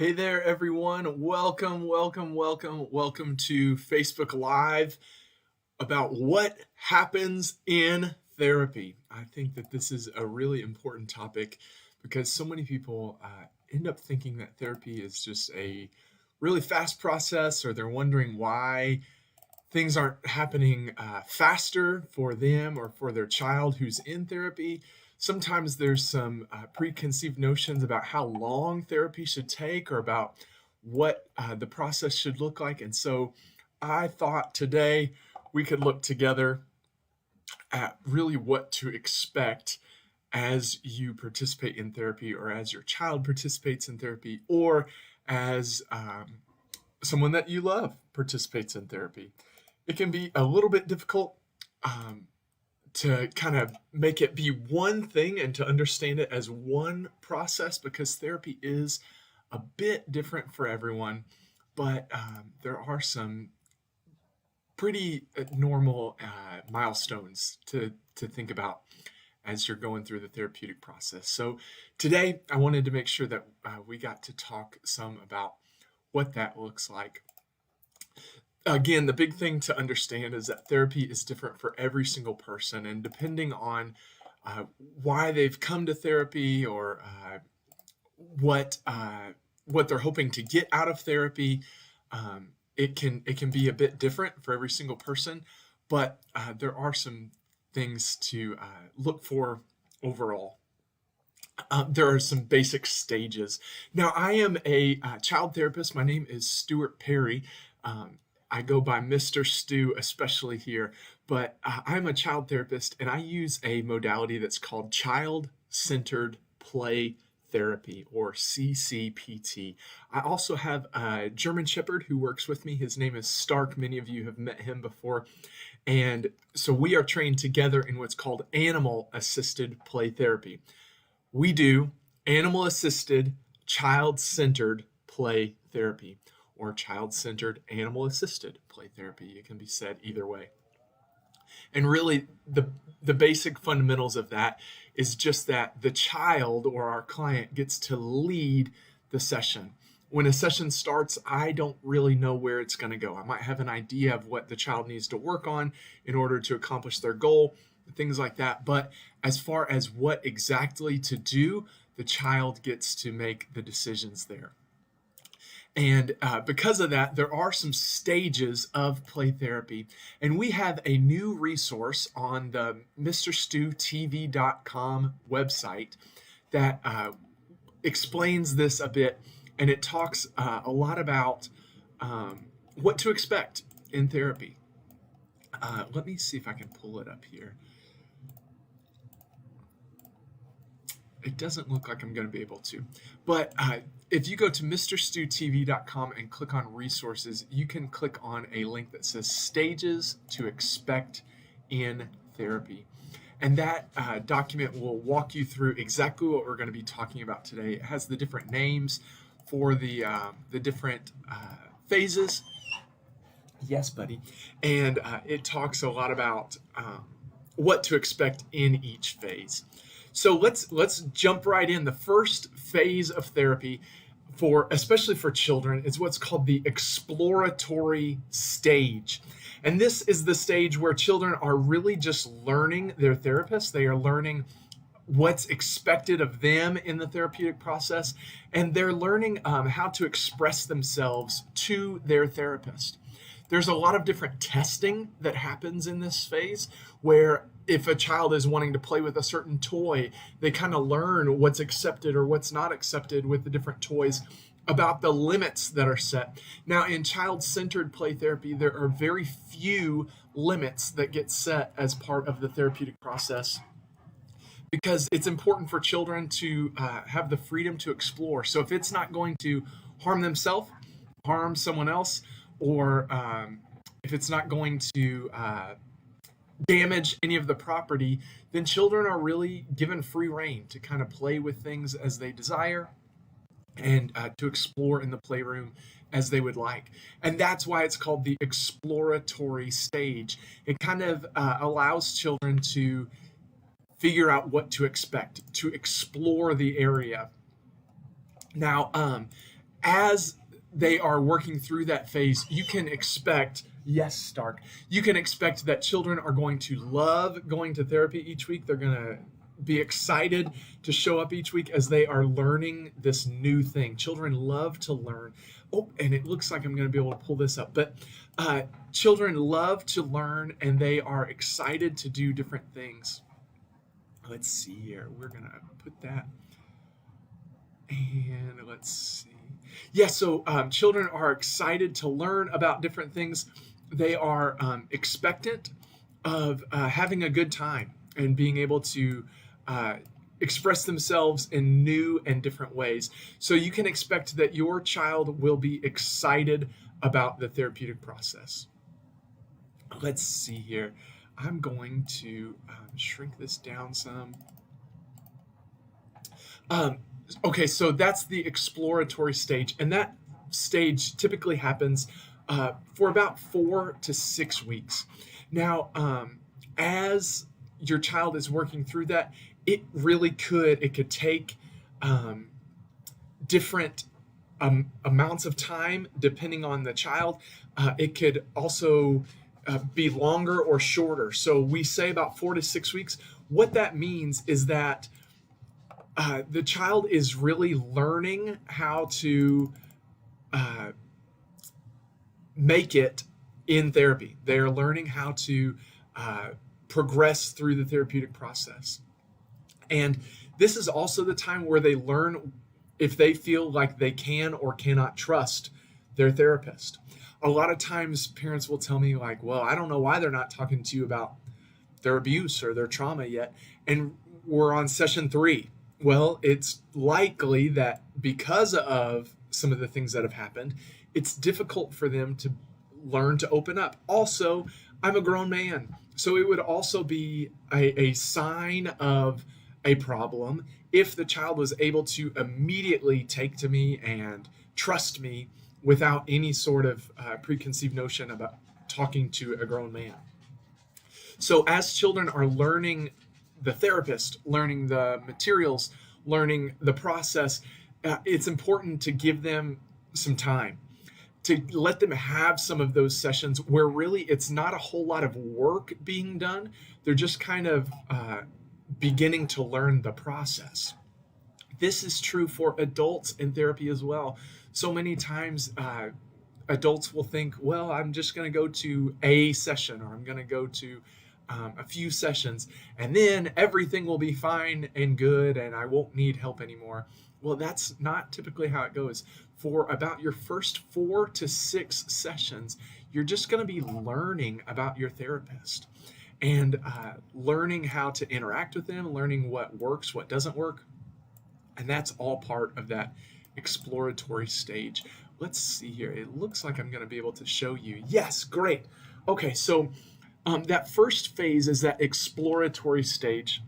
Hey there, everyone. Welcome to Facebook Live about what happens in therapy. I think that this is a really important topic because so many people end up thinking that therapy is just a really fast process, or they're wondering why things aren't happening faster for them or for their child who's in therapy. Sometimes there's some preconceived notions about how long therapy should take or about what the process should look like. And so I thought today we could look together at really what to expect as you participate in therapy, or as your child participates in therapy, or as someone that you love participates in therapy. It can be a little bit difficult to kind of make it be one thing and to understand it as one process, because therapy is a bit different for everyone. But there are some pretty normal milestones to think about as you're going through the therapeutic process. So today I wanted to make sure that we got to talk some about what that looks like. Again, the big thing to understand is that therapy is different for every single person, and depending on why they've come to therapy, or what they're hoping to get out of therapy, it can be a bit different for every single person. But there are some things to look for overall. There are some basic stages. Now, I am a child therapist. My name is Stuart Perry. I go by Mister Stu, especially here, but I'm a child therapist, and I use a modality that's called child-centered play therapy, or CCPT. I also have a German Shepherd who works with me. His name is Stark. Many of you have met him before. And so we are trained together in what's called animal-assisted play therapy. We do animal-assisted, child-centered play therapy, or child-centered animal-assisted play therapy. It can be said either way. And really, the basic fundamentals of that is just that the child, or our client, gets to lead the session. When a session starts, I don't really know where it's going to go. I might have an idea of what the child needs to work on in order to accomplish their goal, things like that. But as far as what exactly to do, the child gets to make the decisions there. And because of that, there are some stages of play therapy. And we have a new resource on the MisterStuTV.com website that explains this a bit. And it talks a lot about what to expect in therapy. Let me see if I can pull it up here. It doesn't look like I'm going to be able to. But if you go to MisterStuTV.com and click on resources, you can click on a link that says Stages to Expect in Therapy. And that document will walk you through exactly what we're going to be talking about today. It has the different names for the different phases. Yes, buddy. And it talks a lot about what to expect in each phase. So let's jump right in. The first phase of therapy, especially for children, is what's called the exploratory stage. And this is the stage where children are really just learning their therapist. They are learning what's expected of them in the therapeutic process, and they're learning how to express themselves to their therapist. There's a lot of different testing that happens in this phase, where if a child is wanting to play with a certain toy, they kind of learn what's accepted or what's not accepted with the different toys, about the limits that are set. Now, in child-centered play therapy, there are very few limits that get set as part of the therapeutic process, because it's important for children to have the freedom to explore. So if it's not going to harm themselves, harm someone else, or if it's not going to damage any of the property, then children are really given free rein to kind of play with things as they desire, and to explore in the playroom as they would like. And that's why it's called the exploratory stage. It kind of allows children to figure out what to expect, to explore the area. Now, as they are working through that phase, you can expect, yes, Stark, you can expect that children are going to love going to therapy each week. They're going to be excited to show up each week as they are learning this new thing. Children love to learn. Oh, and it looks like I'm going to be able to pull this up, but children love to learn and they are excited to do different things. Let's see here. We're going to put that. And let's see. Yeah, so children are excited to learn about different things. They are expectant of having a good time and being able to express themselves in new and different ways. So you can expect that your child will be excited about the therapeutic process. Let's see here. I'm going to shrink this down some. Okay, so that's the exploratory stage, and that stage typically happens for about 4 to 6 weeks. Now, as your child is working through that, it could take different amounts of time depending on the child. It could also be longer or shorter. So we say about 4 to 6 weeks. What that means is that the child is really learning how to make it in therapy. They're learning how to progress through the therapeutic process. And this is also the time where they learn if they feel like they can or cannot trust their therapist. A lot of times parents will tell me like, well, I don't know why they're not talking to you about their abuse or their trauma yet. And we're on session 3. Well, it's likely that because of some of the things that have happened, it's difficult for them to learn to open up. Also, I'm a grown man, so it would also be a sign of a problem if the child was able to immediately take to me and trust me without any sort of preconceived notion about talking to a grown man. So as children are learning the therapist, learning the materials, learning the process, it's important to give them some time, to let them have some of those sessions where really it's not a whole lot of work being done. They're just kind of beginning to learn the process. This is true for adults in therapy as well. So many times adults will think, well, I'm just going to go to a session, or I'm going to go to a few sessions, and then everything will be fine and good and I won't need help anymore. Well, that's not typically how it goes. For about your first 4 to 6 sessions, you're just going to be learning about your therapist and learning how to interact with them, learning what works, what doesn't work. And that's all part of that exploratory stage. Let's see here. It looks like I'm going to be able to show you. Yes, great. Okay, so that first phase is that exploratory stage,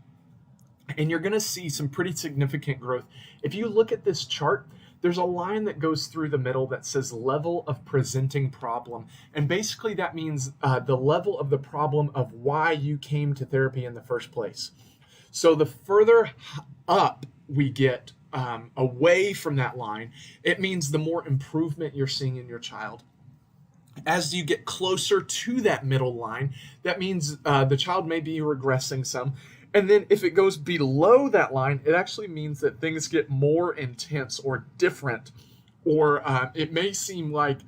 and you're going to see some pretty significant growth. If you look at this chart, there's a line that goes through the middle that says level of presenting problem. And basically that means the level of the problem of why you came to therapy in the first place. So the further up we get away from that line, it means the more improvement you're seeing in your child. As you get closer to that middle line, that means the child may be regressing some. And then if it goes below that line, it actually means that things get more intense or different, or it may seem like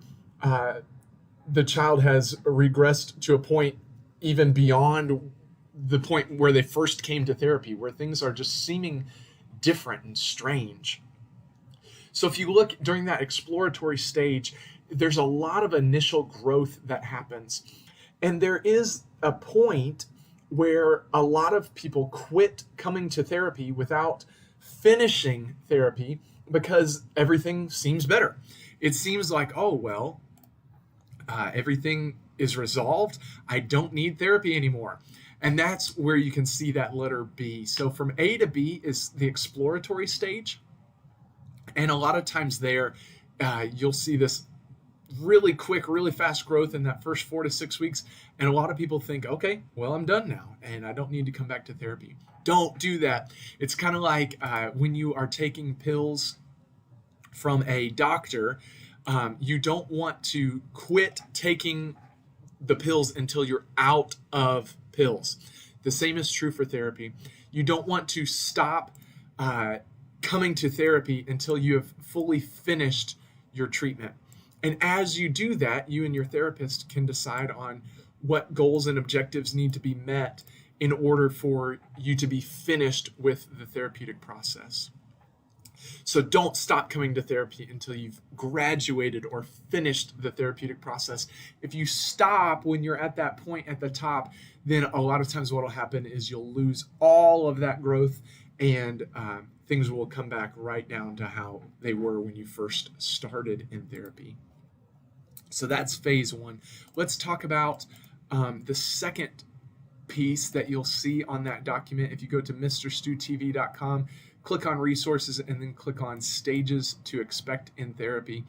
the child has regressed to a point even beyond the point where they first came to therapy, where things are just seeming different and strange. So if you look during that exploratory stage, there's a lot of initial growth that happens. And there is a point where a lot of people quit coming to therapy without finishing therapy because everything seems better. It seems like, oh, well, everything is resolved. I don't need therapy anymore. And that's where you can see that letter B. So from A to B is the exploratory stage. And a lot of times there, you'll see this really quick, really fast growth in that first 4 to 6 weeks. And a lot of people think, okay, well, I'm done now and I don't need to come back to therapy. Don't do that. It's kind of like when you are taking pills from a doctor, you don't want to quit taking the pills until you're out of pills. The same is true for therapy. You don't want to stop coming to therapy until you have fully finished your treatment. And as you do that, you and your therapist can decide on what goals and objectives need to be met in order for you to be finished with the therapeutic process. So don't stop coming to therapy until you've graduated or finished the therapeutic process. If you stop when you're at that point at the top, then a lot of times what will happen is you'll lose all of that growth, and things will come back right down to how they were when you first started in therapy. So that's phase one. Let's talk about the second piece that you'll see on that document. If you go to MisterStuTV.com, click on resources, and then click on stages to expect in therapy.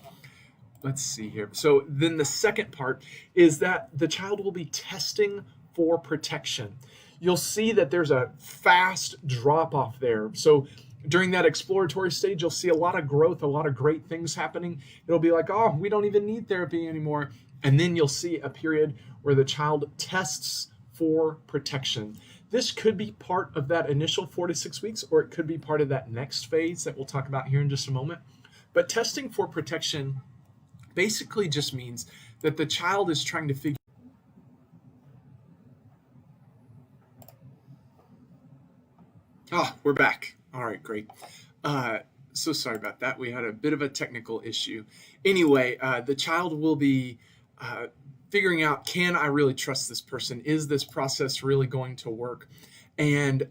Let's see here. So then the second part is that the child will be testing for protection. You'll see that there's a fast drop off there. So during that exploratory stage, you'll see a lot of growth, a lot of great things happening. It'll be like, oh, we don't even need therapy anymore. And then you'll see a period where the child tests for protection. This could be part of that initial 4 to 6 weeks, or it could be part of that next phase that we'll talk about here in just a moment. But testing for protection basically just means that the child is trying to figure. We're back. All right, great. So sorry about that. We had a bit of a technical issue. Anyway, the child will be figuring out, can I really trust this person? Is this process really going to work? And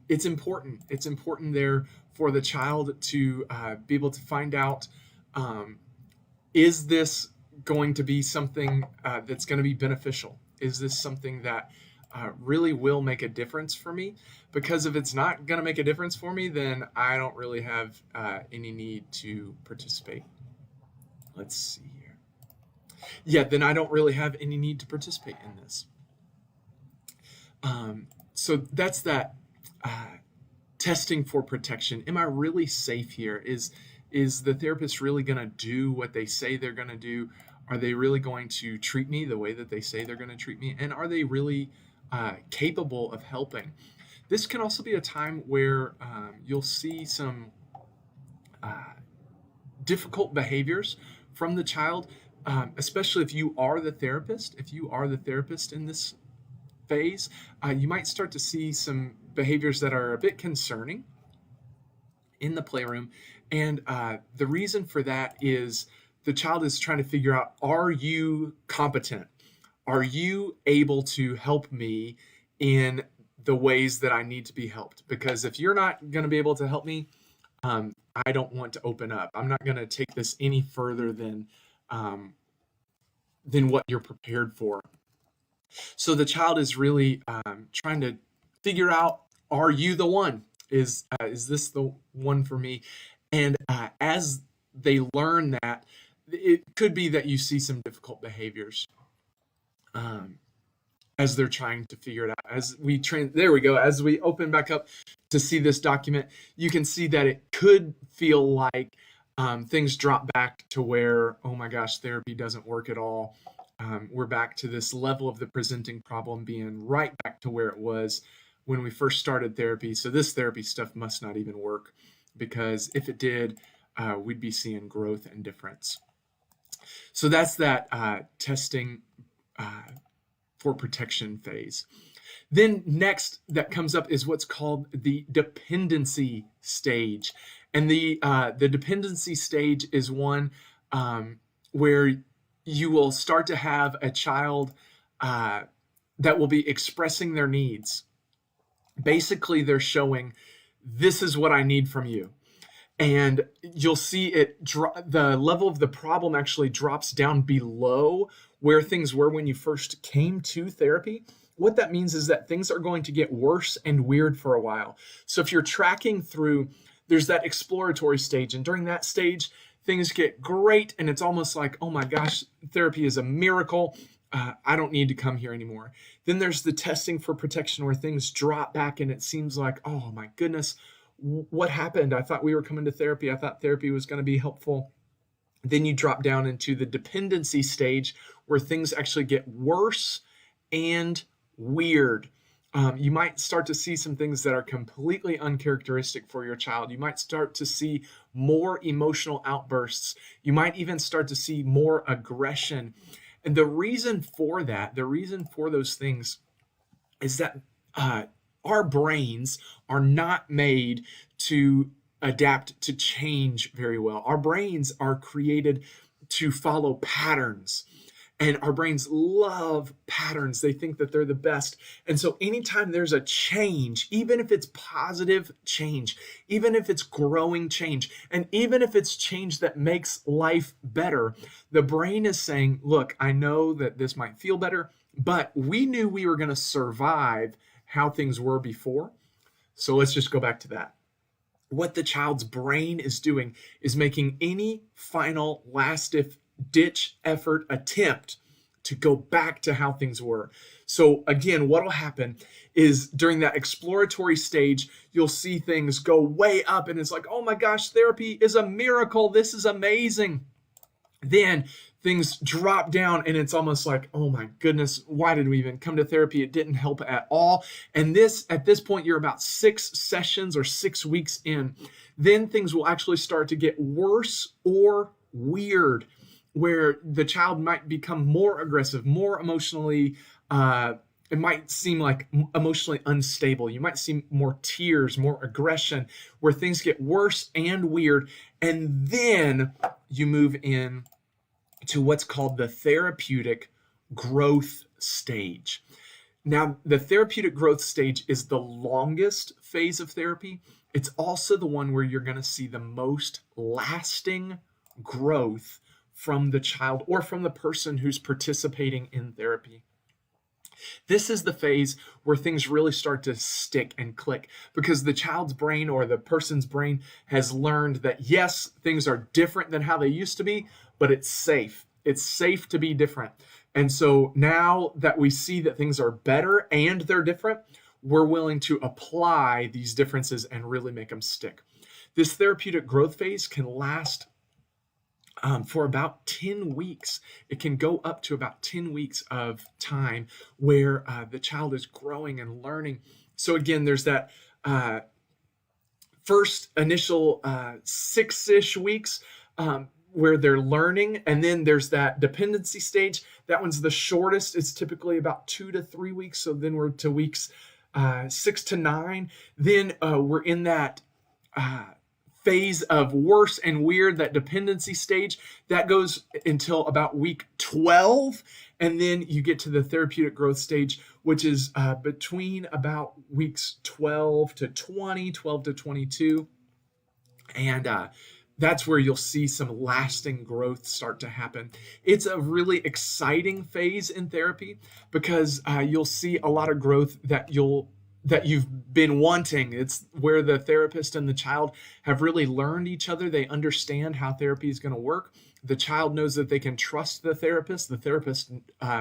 it's important. It's important there for the child to be able to find out, is this going to be something that's going to be beneficial? Is this something that really will make a difference for me? Because if it's not going to make a difference for me, then I don't really have any need to participate. Let's see here. Yeah, then I don't really have any need to participate in this. So that's that testing for protection. Am I really safe here? Is the therapist really going to do what they say they're going to do? Are they really going to treat me the way that they say they're going to treat me? And are they really capable of helping? This can also be a time where you'll see some difficult behaviors from the child, especially if you are the therapist. If you are the therapist in this phase, you might start to see some behaviors that are a bit concerning in the playroom. And the reason for that is the child is trying to figure out, are you competent? Are you able to help me in the ways that I need to be helped? Because if you're not going to be able to help me, I don't want to open up. I'm not going to take this any further than what you're prepared for. So the child is really trying to figure out, are you the one? Is this the one for me? And as they learn that, it could be that you see some difficult behaviors as they're trying to figure it out. As we there we go. As we open back up to see this document, you can see that it could feel like things drop back to where, oh my gosh, therapy doesn't work at all. We're back to this level of the presenting problem being right back to where it was when we first started therapy. So this therapy stuff must not even work, because if it did, we'd be seeing growth and difference. So that's that testing for protection phase. Then next that comes up is what's called the dependency stage. And the dependency stage is one where you will start to have a child that will be expressing their needs. Basically, they're showing, this is what I need from you. And you'll see the level of the problem actually drops down below where things were when you first came to therapy. What that means is that things are going to get worse and weird for a while. So if you're tracking through, there's that exploratory stage. And during that stage, things get great. And it's almost like, oh my gosh, therapy is a miracle. I don't need to come here anymore. Then there's the testing for protection where things drop back and it seems like, oh my goodness, what happened? I thought we were coming to therapy. I thought therapy was going to be helpful. Then you drop down into the dependency stage where things actually get worse and weird. You might start to see some things that are completely uncharacteristic for your child. You might start to see more emotional outbursts. You might even start to see more aggression. And the reason for that, the reason for those things is that our brains are not made to adapt to change very well. Our brains are created to follow patterns. And our brains love patterns. They think that they're the best. And so anytime there's a change, even if it's positive change, even if it's growing change, and even if it's change that makes life better, the brain is saying, look, I know that this might feel better, but we knew we were going to survive how things were before. So let's just go back to that. What the child's brain is doing is making any final last-ditch effort attempt to go back to how things were. So again, what will happen is during that exploratory stage, you'll see things go way up and it's like, oh my gosh, therapy is a miracle. This is amazing. Then things drop down and it's almost like, oh my goodness, why did we even come to therapy? It didn't help at all. And at this point, you're about 6 sessions or 6 weeks in. Then things will actually start to get worse or weird, where the child might become more aggressive, more emotionally, it might seem like emotionally unstable. You might see more tears, more aggression, where things get worse and weird. And then you move in to what's called the therapeutic growth stage. Now, the therapeutic growth stage is the longest phase of therapy. It's also the one where you're going to see the most lasting growth from the child or from the person who's participating in therapy. This is the phase where things really start to stick and click because the child's brain or the person's brain has learned that, yes, things are different than how they used to be, but it's safe. It's safe to be different. And so now that we see that things are better and they're different, we're willing to apply these differences and really make them stick. This therapeutic growth phase can last for about 10 weeks. It can go up to about 10 weeks of time where the child is growing and learning. So again, there's that first initial 6-ish weeks where they're learning. And then there's that dependency stage. That one's the shortest. It's typically about 2 to 3 weeks. So then we're to weeks 6 to 9. Then we're in that phase of worse and weird, that dependency stage. That goes until about week 12. And then you get to the therapeutic growth stage, which is between about weeks 12 to 20, 12 to 22. And that's where you'll see some lasting growth start to happen. It's a really exciting phase in therapy because you'll see a lot of growth that you've been wanting. It's where the therapist and the child have really learned each other. They understand how therapy is going to work. The child knows that they can trust the therapist. The therapist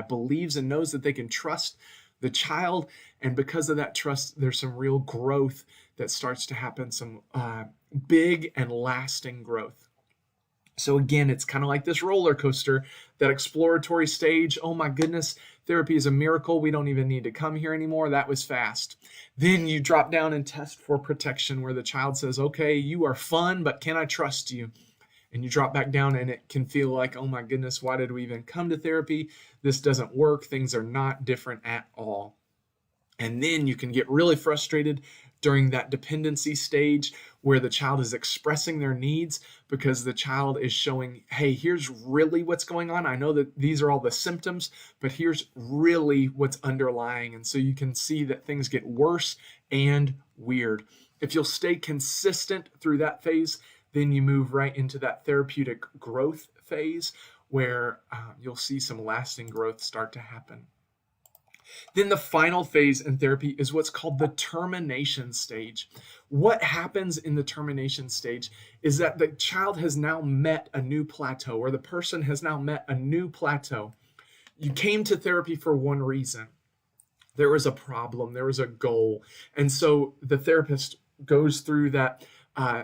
believes and knows that they can trust the child. And because of that trust, there's some real growth that starts to happen, some big and lasting growth. So again, it's kind of like this roller coaster, that exploratory stage. Oh my goodness, therapy is a miracle. We don't even need to come here anymore. That was fast. Then you drop down and test for protection, where the child says, okay, you are fun, but can I trust you? And you drop back down and it can feel like, oh my goodness, why did we even come to therapy? This doesn't work. Things are not different at all. And then you can get really frustrated during that dependency stage where the child is expressing their needs because the child is showing, hey, here's really what's going on. I know that these are all the symptoms, but here's really what's underlying. And so you can see that things get worse and weird. If you'll stay consistent through that phase, then you move right into that therapeutic growth phase where you'll see some lasting growth start to happen. Then the final phase in therapy is what's called the termination stage. What happens in the termination stage is that the child has now met a new plateau, or the person has now met a new plateau. You came to therapy for one reason. There was a problem, there was a goal. And so the therapist goes through that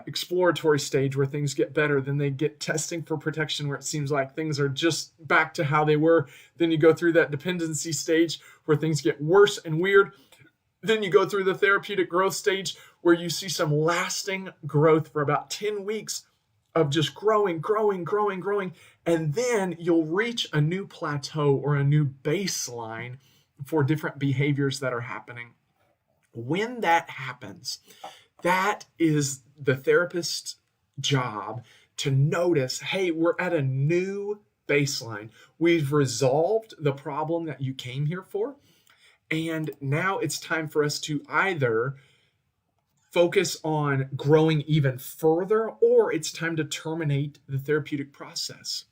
exploratory stage where things get better. Then they get testing for protection where it seems like things are just back to how they were. Then you go through that dependency stage where things get worse and weird. Then you go through the therapeutic growth stage where you see some lasting growth for about 10 weeks of just growing. And then you'll reach a new plateau or a new baseline for different behaviors that are happening. When that happens, that is the therapist's job to notice, hey, we're at a new baseline. We've resolved the problem that you came here for. And now it's time for us to either focus on growing even further, or it's time to terminate the therapeutic process.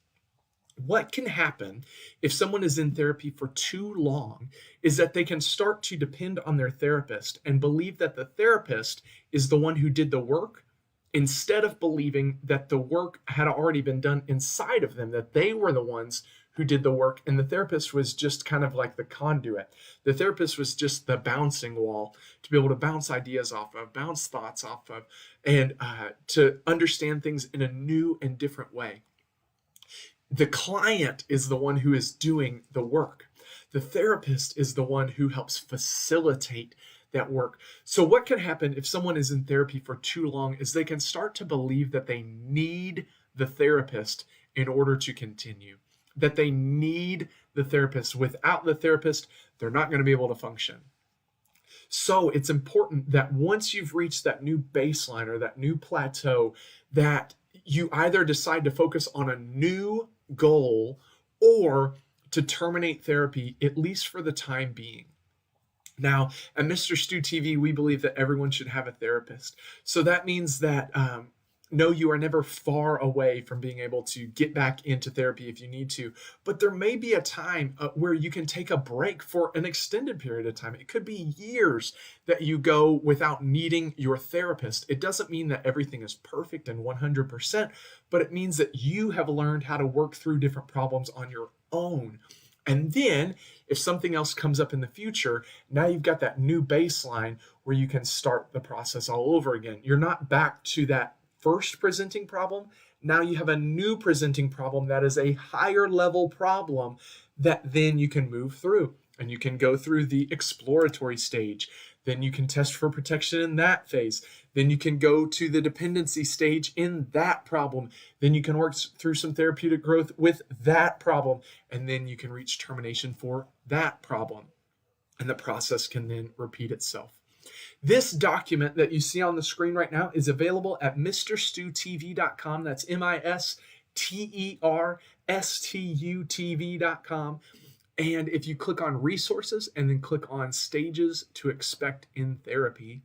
What can happen if someone is in therapy for too long is that they can start to depend on their therapist and believe that the therapist is the one who did the work, instead of believing that the work had already been done inside of them, that they were the ones who did the work, and the therapist was just kind of like the conduit. The therapist was just the bouncing wall to be able to bounce ideas off of, bounce thoughts off of, and to understand things in a new and different way. The client is the one who is doing the work. The therapist is the one who helps facilitate that work. So what can happen if someone is in therapy for too long is they can start to believe that they need the therapist in order to continue, that they need the therapist. Without the therapist, they're not going to be able to function. So it's important that once you've reached that new baseline or that new plateau, that you either decide to focus on a new goal or to terminate therapy, at least for the time being. Now, at MisterStuTV, we believe that everyone should have a therapist. So that means that no, you are never far away from being able to get back into therapy if you need to, but there may be a time where you can take a break for an extended period of time. It could be years that you go without needing your therapist. It doesn't mean that everything is perfect and 100%, but it means that you have learned how to work through different problems on your own. And then if something else comes up in the future, now you've got that new baseline where you can start the process all over again. You're not back to that first presenting problem. Now you have a new presenting problem that is a higher level problem that then you can move through, and you can go through the exploratory stage. Then you can test for protection in that phase. Then you can go to the dependency stage in that problem. Then you can work through some therapeutic growth with that problem. And then you can reach termination for that problem. And the process can then repeat itself. This document that you see on the screen right now is available at MisterStuTV.com. That's MisterStuTV.com. And if you click on resources and then click on stages to expect in therapy,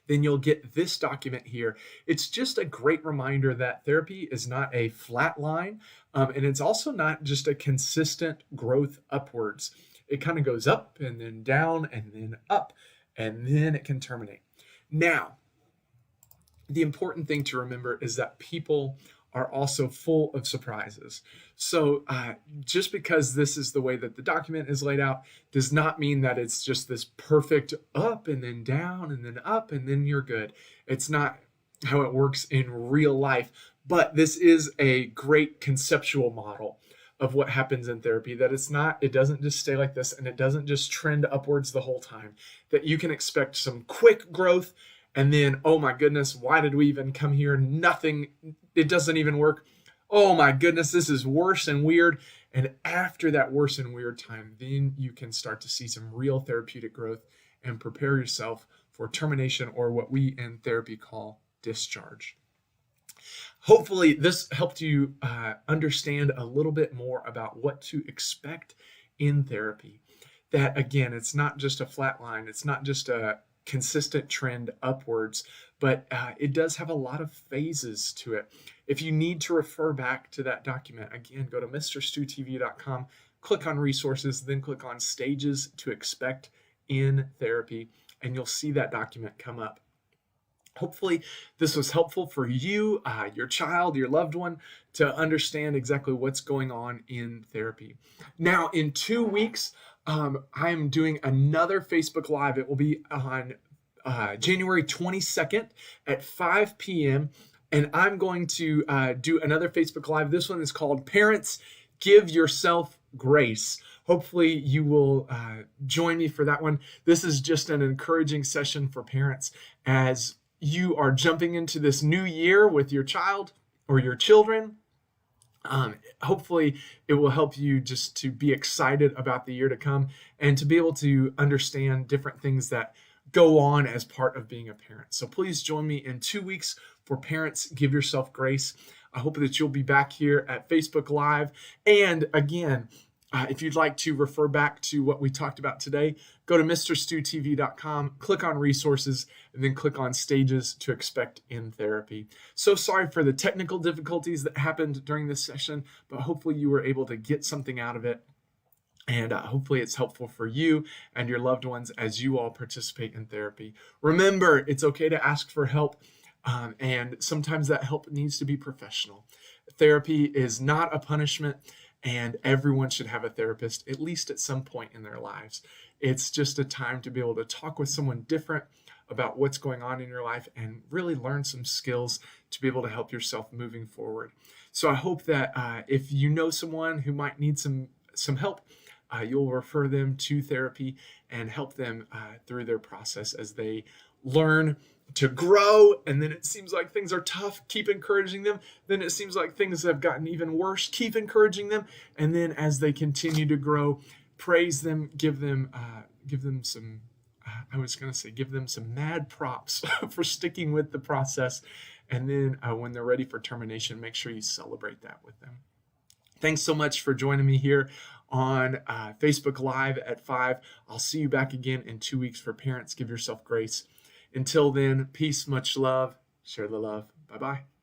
then you'll get this document here. It's just a great reminder that therapy is not a flat line, and it's also not just a consistent growth upwards. It kind of goes up and then down and then up, and then it can terminate. Now, the important thing to remember is that people are also full of surprises. So just because this is the way that the document is laid out does not mean that it's just this perfect up and then down and then up and then you're good. It's not how it works in real life, but this is a great conceptual model of what happens in therapy, that it doesn't just stay like this, and it doesn't just trend upwards the whole time, that you can expect some quick growth and then, oh my goodness, why did we even come here? Nothing, it doesn't even work. Oh my goodness, this is worse and weird. And after that worse and weird time, then you can start to see some real therapeutic growth and prepare yourself for termination, or what we in therapy call discharge. Hopefully this helped you understand a little bit more about what to expect in therapy. That again, it's not just a flat line. It's not just a consistent trend upwards, but it does have a lot of phases to it. If you need to refer back to that document, again, go to MisterStuTV.com, click on resources, then click on stages to expect in therapy, and you'll see that document come up. Hopefully this was helpful for you, your child, your loved one, to understand exactly what's going on in therapy. Now, in 2 weeks, I am doing another Facebook Live. It will be on January 22nd at 5 p.m. And I'm going to do another Facebook Live. This one is called Parents, Give Yourself Grace. Hopefully you will join me for that one. This is just an encouraging session for parents as you are jumping into this new year with your child or your children. Hopefully it will help you just to be excited about the year to come and to be able to understand different things that go on as part of being a parent. So please join me in 2 weeks for Parents, Give Yourself Grace. I hope that you'll be back here at Facebook Live. And again, if you'd like to refer back to what we talked about today, go to MisterStuTV.com, click on resources, and then click on stages to expect in therapy. So sorry for the technical difficulties that happened during this session, but hopefully you were able to get something out of it. And hopefully it's helpful for you and your loved ones as you all participate in therapy. Remember, it's okay to ask for help, and sometimes that help needs to be professional. Therapy is not a punishment, and everyone should have a therapist at least at some point in their lives. It's just a time to be able to talk with someone different about what's going on in your life and really learn some skills to be able to help yourself moving forward. So I hope that if you know someone who might need some help, you'll refer them to therapy and help them through their process as they learn to grow. And then it seems like things are tough, keep encouraging them. Then it seems like things have gotten even worse, keep encouraging them. And then as they continue to grow, praise them, give them some, give them some mad props for sticking with the process. And then when they're ready for termination, make sure you celebrate that with them. Thanks so much for joining me here on Facebook Live at 5. I'll see you back again in 2 weeks for Parents, Give Yourself Grace. Until then, peace, much love, share the love. Bye-bye.